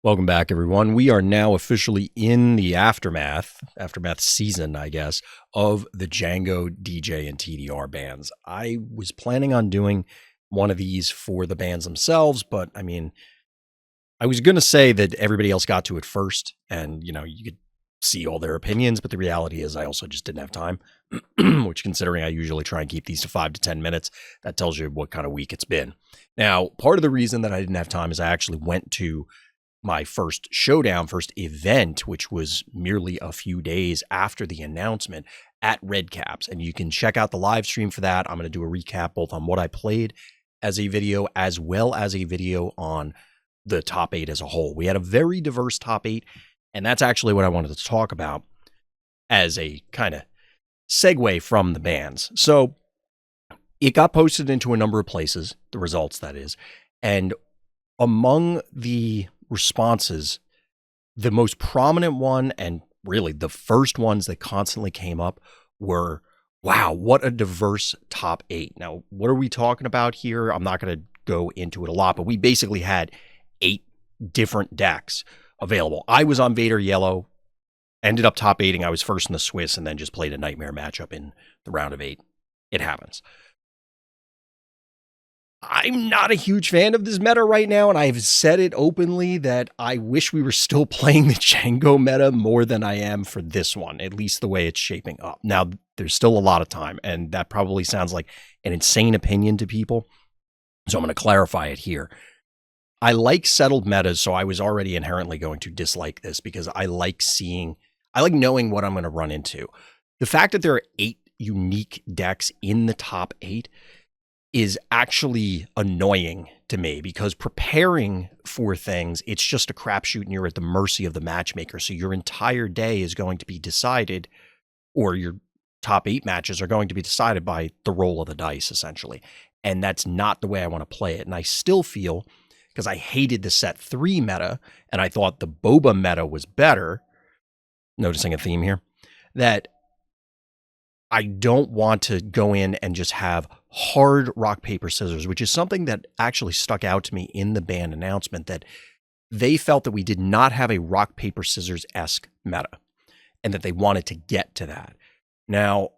Welcome back, everyone. We are now officially in the aftermath season, I guess, of the Django, DJ, and TDR bans. I was planning on doing one of these for the bands themselves, but I mean, I was going to say that everybody else got to it first and, you could see all their opinions, but the reality is I also just didn't have time, which considering I usually try and keep these to 5 to 10 minutes, that tells you what kind of week it's been. Now, part of the reason that I didn't have time is I actually went to my first event, which was merely a few days after the announcement at Red Caps. And you can check out the live stream for that. I'm going to do a recap both on what I played as a video, as well as a video on the top 8 as a whole. We had a very diverse top 8, and that's actually what I wanted to talk about as a kind of segue from the bans. So it got posted into a number of places, the results, that is, and among the responses, the most prominent one, and really the first ones that constantly came up, were, wow, what a diverse top 8. Now, what are we talking about here? I'm not going to go into it a lot, but we basically had 8 different decks available. I was on Vader Yellow, ended up top 8ing. I was first in the Swiss, and then just played a nightmare matchup in the round of 8. It happens. I'm not a huge fan of this meta right now, and I've said it openly that I wish we were still playing the Django meta more than I am for this one, at least the way it's shaping up. Now, there's still a lot of time, and that probably sounds like an insane opinion to people, so I'm going to clarify it here. I like settled metas, so I was already inherently going to dislike this because I like knowing what I'm going to run into. The fact that there are 8 unique decks in the top 8 is actually annoying to me because preparing for things, it's just a crapshoot and you're at the mercy of the matchmaker. So your entire day is going to be decided, or your top 8 matches are going to be decided by the roll of the dice, essentially. And that's not the way I want to play it. And I still feel, because I hated the set 3 meta and I thought the Boba meta was better, noticing a theme here, that I don't want to go in and just have hard rock, paper, scissors, which is something that actually stuck out to me in the ban announcement, that they felt that we did not have a rock, paper, scissors-esque meta and that they wanted to get to that. Now,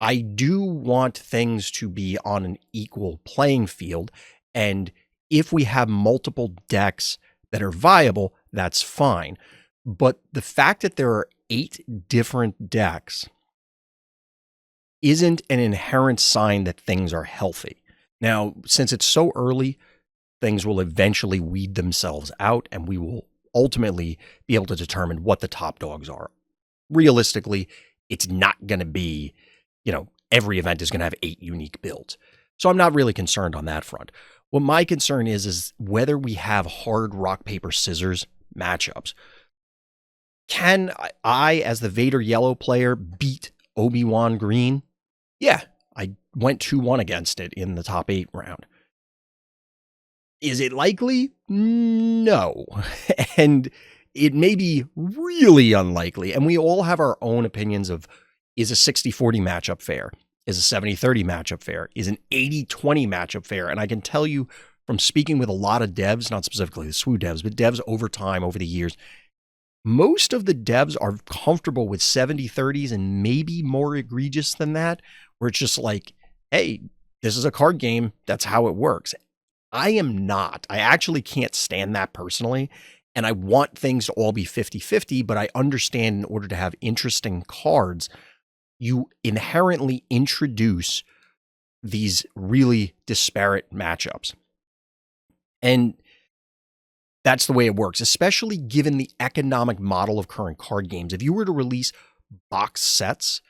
I do want things to be on an equal playing field. And if we have multiple decks that are viable, that's fine. But the fact that there are 8 different decks isn't an inherent sign that things are healthy. Now, since it's so early, things will eventually weed themselves out and we will ultimately be able to determine what the top dogs are. Realistically, it's not going to be, every event is going to have 8 unique builds. So I'm not really concerned on that front. What my concern is whether we have hard rock, paper, scissors matchups. Can I, as the Vader Yellow player, beat Obi-Wan Green? Yeah, I went 2-1 against it in the top 8 round. Is it likely? No. And it may be really unlikely. And we all have our own opinions of, is a 60-40 matchup fair? Is a 70-30 matchup fair? Is an 80-20 matchup fair? And I can tell you from speaking with a lot of devs, not specifically the SWU devs, but devs over time, over the years, most of the devs are comfortable with 70-30s and maybe more egregious than that, where it's just like, hey, this is a card game. That's how it works. I am not. I actually can't stand that personally. And I want things to all be 50-50, but I understand in order to have interesting cards, you inherently introduce these really disparate matchups. And that's the way it works, especially given the economic model of current card games. If you were to release box sets,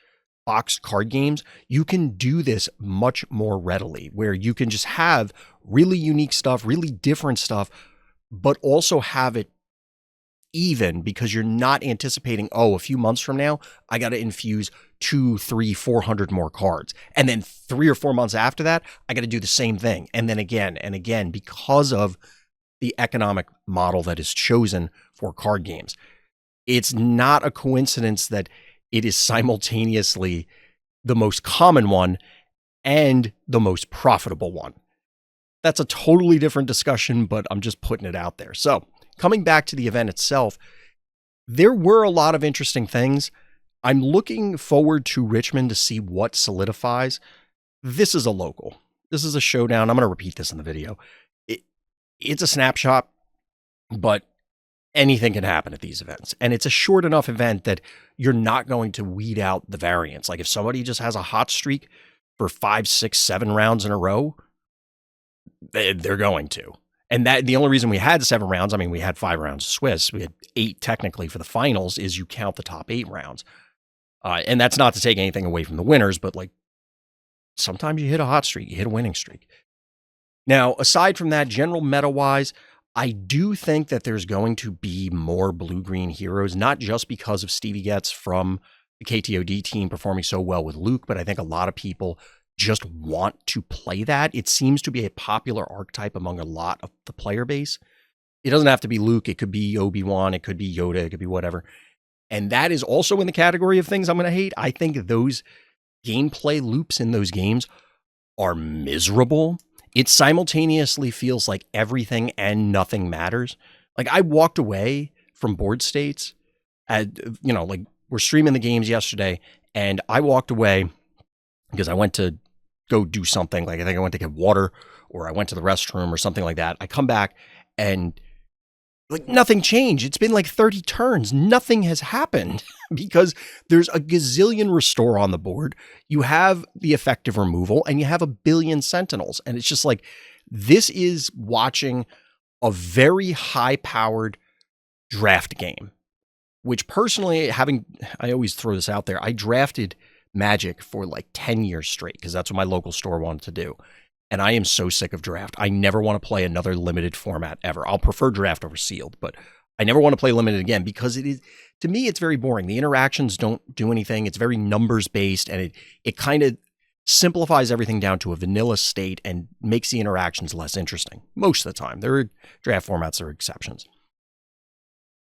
boxed card games, you can do this much more readily, where you can just have really unique stuff, really different stuff, but also have it even because you're not anticipating, a few months from now, I got to infuse 200, 300, 400 more cards. And then 3 or 4 months after that, I got to do the same thing. And then again and again, because of the economic model that is chosen for card games. It's not a coincidence that it is simultaneously the most common one and the most profitable one. That's a totally different discussion, but I'm just putting it out there. So coming back to the event itself, there were a lot of interesting things. I'm looking forward to Richmond to see what solidifies. This is a local. This is a showdown. I'm going to repeat this in the video. It's a snapshot, but anything can happen at these events. And it's a short enough event that you're not going to weed out the variance. Like if somebody just has a hot streak for 5, 6, 7 rounds in a row, they're going to. And that the only reason we had 7 rounds, I mean, we had 5 rounds of Swiss. We had 8 technically for the finals, is you count the top 8 rounds. And that's not to take anything away from the winners, but like sometimes you hit a hot streak, you hit a winning streak. Now, aside from that, general meta-wise, I do think that there's going to be more blue-green heroes, not just because of Stevie Getz from the KTOD team performing so well with Luke, but I think a lot of people just want to play that. It seems to be a popular archetype among a lot of the player base. It doesn't have to be Luke. It could be Obi-Wan. It could be Yoda. It could be whatever. And that is also in the category of things I'm going to hate. I think those gameplay loops in those games are miserable. It simultaneously feels like everything and nothing matters. Like I walked away from board states like we're streaming the games yesterday and I walked away because I went to go do something. Like I think I went to get water or I went to the restroom or something like that. I come back and like nothing changed. It's been like 30 turns. Nothing has happened because there's a gazillion restore on the board. You have the effective removal and you have a billion sentinels. And it's just like, this is watching a very high powered draft game, which personally I always throw this out there. I drafted Magic for like 10 years straight because that's what my local store wanted to do. And I am so sick of draft. I never want to play another limited format ever. I'll prefer draft over sealed, but I never want to play limited again because it is, to me, it's very boring. The interactions don't do anything. It's very numbers based and it kind of simplifies everything down to a vanilla state and makes the interactions less interesting most of the time. There are draft formats that are exceptions.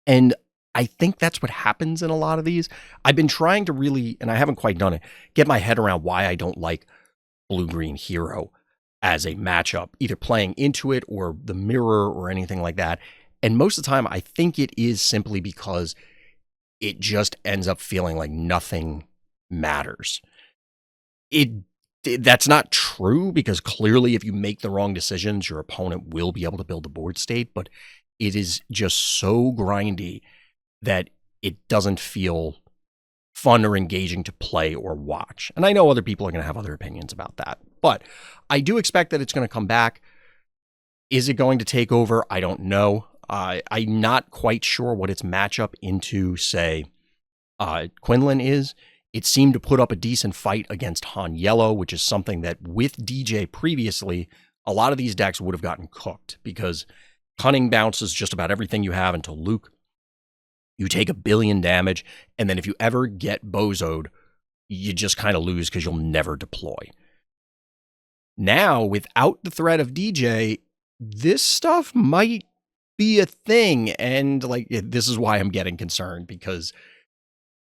And I think that's what happens in a lot of these. I've been trying to really, and I haven't quite done it, get my head around why I don't like blue-green hero as a matchup, either playing into it or the mirror or anything like that. And most of the time, I think it is simply because it just ends up feeling like nothing matters. That's not true because clearly if you make the wrong decisions, your opponent will be able to build a board state, but it is just so grindy that it doesn't feel fun or engaging to play or watch. And I know other people are going to have other opinions about that, but I do expect that it's going to come back. Is it going to take over? I don't know. I'm not quite sure what its matchup into, say, Quinlan is. It seemed to put up a decent fight against Han Yellow, which is something that with DJ previously, a lot of these decks would have gotten cooked because Cunning bounces just about everything you have until Luke. You take a billion damage, and then if you ever get bozoed, you just kind of lose because you'll never deploy. Now, without the threat of DJ, this stuff might be a thing, and like this is why I'm getting concerned, because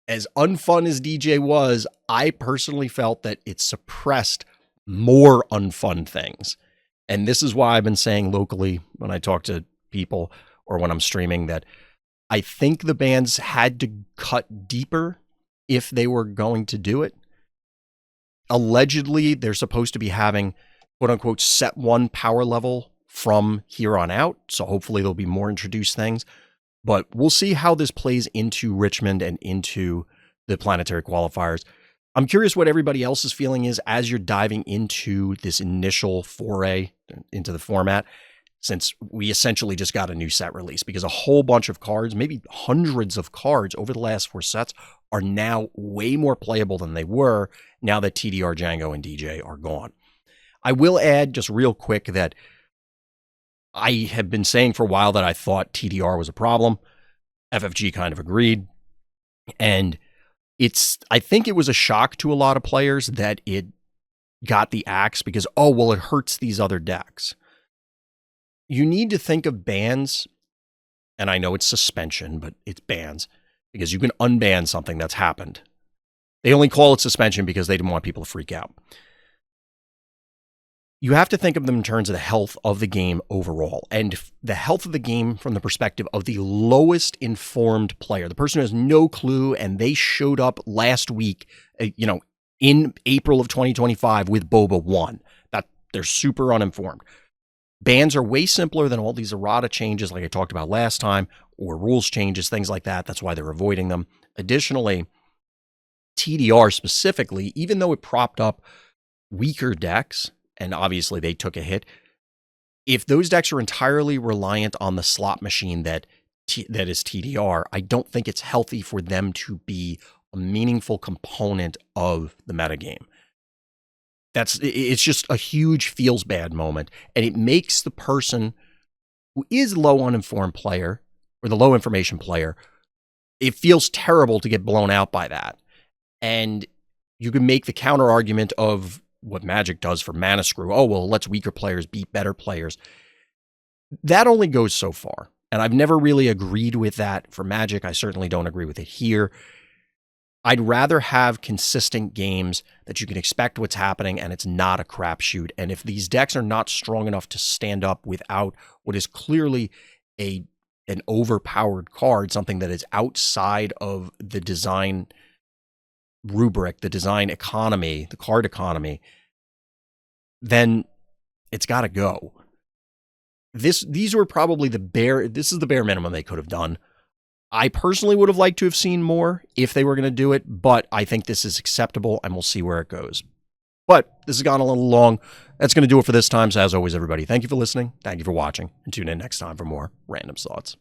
as unfun as DJ was, I personally felt that it suppressed more unfun things. And this is why I've been saying locally when I talk to people or when I'm streaming that I think the bands had to cut deeper if they were going to do it. Allegedly, they're supposed to be having, quote unquote, set 1 power level from here on out. So hopefully there'll be more introduced things. But we'll see how this plays into Richmond and into the planetary qualifiers. I'm curious what everybody else's feeling is as you're diving into this initial foray into the format, since we essentially just got a new set release, because a whole bunch of cards, maybe hundreds of cards over the last 4 sets, are now way more playable than they were now that TDR, Django, and DJ are gone. I will add just real quick that I have been saying for a while that I thought TDR was a problem. FFG kind of agreed. And I think it was a shock to a lot of players that it got the axe because, oh, well, it hurts these other decks. You need to think of bans, and I know it's suspension, but it's bans, because you can unban something that's happened. They only call it suspension because they didn't want people to freak out. You have to think of them in terms of the health of the game overall, and the health of the game from the perspective of the lowest informed player, the person who has no clue, and they showed up last week, in April of 2025 with Boba 1. That they're super uninformed. Bans are way simpler than all these errata changes like I talked about last time, or rules changes, things like that. That's why they're avoiding them. Additionally, TDR specifically, even though it propped up weaker decks, and obviously they took a hit, if those decks are entirely reliant on the slot machine that is TDR, I don't think it's healthy for them to be a meaningful component of the metagame. It's just a huge feels bad moment, and it makes the person who is low uninformed player or the low information player, it feels terrible to get blown out by that. And you can make the counter argument of what Magic does for Mana Screw. Oh, well, it lets weaker players beat better players. That only goes so far. And I've never really agreed with that for Magic. I certainly don't agree with it here. I'd rather have consistent games that you can expect what's happening and it's not a crapshoot. And if these decks are not strong enough to stand up without what is clearly an overpowered card, something that is outside of the design rubric, the design economy, the card economy, then it's got to go. These were probably this is the bare minimum they could have done. I personally would have liked to have seen more if they were going to do it, but I think this is acceptable and we'll see where it goes. But this has gone a little long. That's going to do it for this time. So as always, everybody, thank you for listening. Thank you for watching, and tune in next time for more Random Thoughts.